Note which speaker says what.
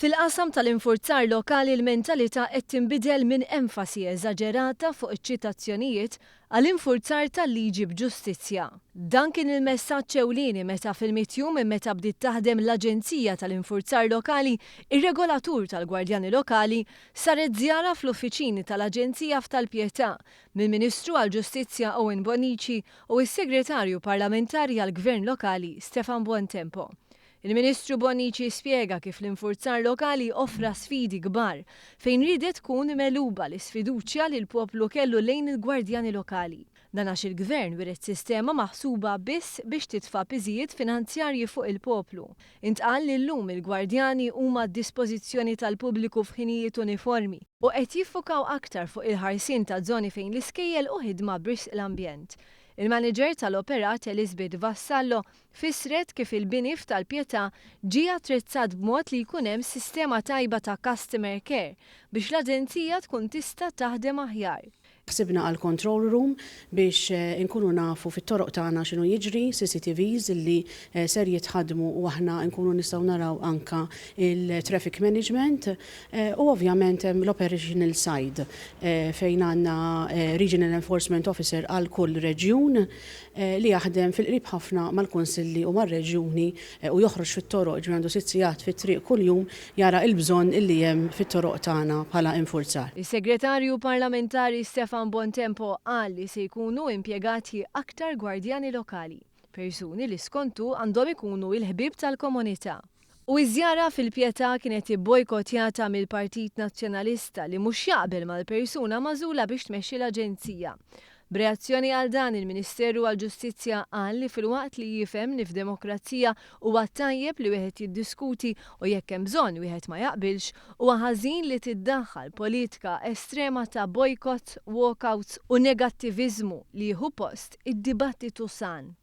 Speaker 1: Fil-qasam tal-infurzar lokali l-mentalità qed tinbidel minn enfasi eżaġerata fuq iċ-ċitazzjonijiet għall-infurzar tal-liġi b'ġustizzja. Dan kien il-messaġġ ewlieni meta fil-mitjum minn meta bdiet taħdem l-Aġenzija tal-Infurzar Lokali, ir-regolatur tal-Gwardjani Lokali saret żjara fl-uffiċini tal-Aġenzija f'Talpjetà mill-Ministru għall-Ġustizzja Owen Bonnici u s-Segretarju Parlamentari għall-Gvern Lokali Stefan Buontempo. Il-Ministru Bonnici spjega kif l-infurzar lokali offra sfidi kbar fejn ridet tkun meluba l-isfiduċja li l-poplu kellu lejn il-gwardjani lokali. Dan għax il-Gvern wiret sistema maħsuba biss biex titfa' piżijiet finanzjarji fuq il-poplu. Intqal li llum il-gwardjani huma d-dispożizzjoni tal-pubbliku f'ħinijiet uniformi u qed jiffukaw aktar fuq il-ħarsien ta' żoni fejn l-iskejjel u ħidma b'risq l-ambjent. Il-manager tal-operat Elizabeth Vassallo fisret kif il-bini f'Talpjetà ġie attrezzat b'mod li jkun hemm sistema tajba ta' customer care biex l-Aġenzija tkun tista' taħdem aħjar.
Speaker 2: Ħsibna għal control room biex nkunu nafu fit-toroq tagħna x'inhu jiġri, CCTVs illi ser jitħadmu u aħna nkunu nistgħu naraw anka il-traffic management u ovvjament hemm l-operational side fejn għandna Regional Enforcement Officer għal kull reġjun li jaħdem fil-qrib ħafna mal-kunsilli u mar-reġjuni u joħroġ fit-toroq ġi għandu 6 sigħat fit-triq kuljum jara l-bżonn illi hemm fit-toroq tagħna bħala infurzar.
Speaker 1: Is-Segretarju Parlamentari Stefan Buontempo qal li se jkunu impjegati aktar gwardjani lokali, persuni li skontu għandhom ikunu l-ħbieb tal-komunità. U iż-żjara fil-Pjetà kienet ibbojkotjata mill-Partit Nazzjonalista li mhux jaqbel mal-persuna magħżula biex tmexxi l-Aġenzija. B'reazzjoni għal dan il-Ministeru għall-Ġustizzja qal li filwaqt li jifhem li f'demokrazija huwa tajjeb li wieħed jiddiskuti u jekk hemm bżonn wieħed ma jaqbilx huwa ħażin li tiddaħħal politika estrema ta' bojkott, walkouts u negattiviżmu li jieħu post id-dibattitu san.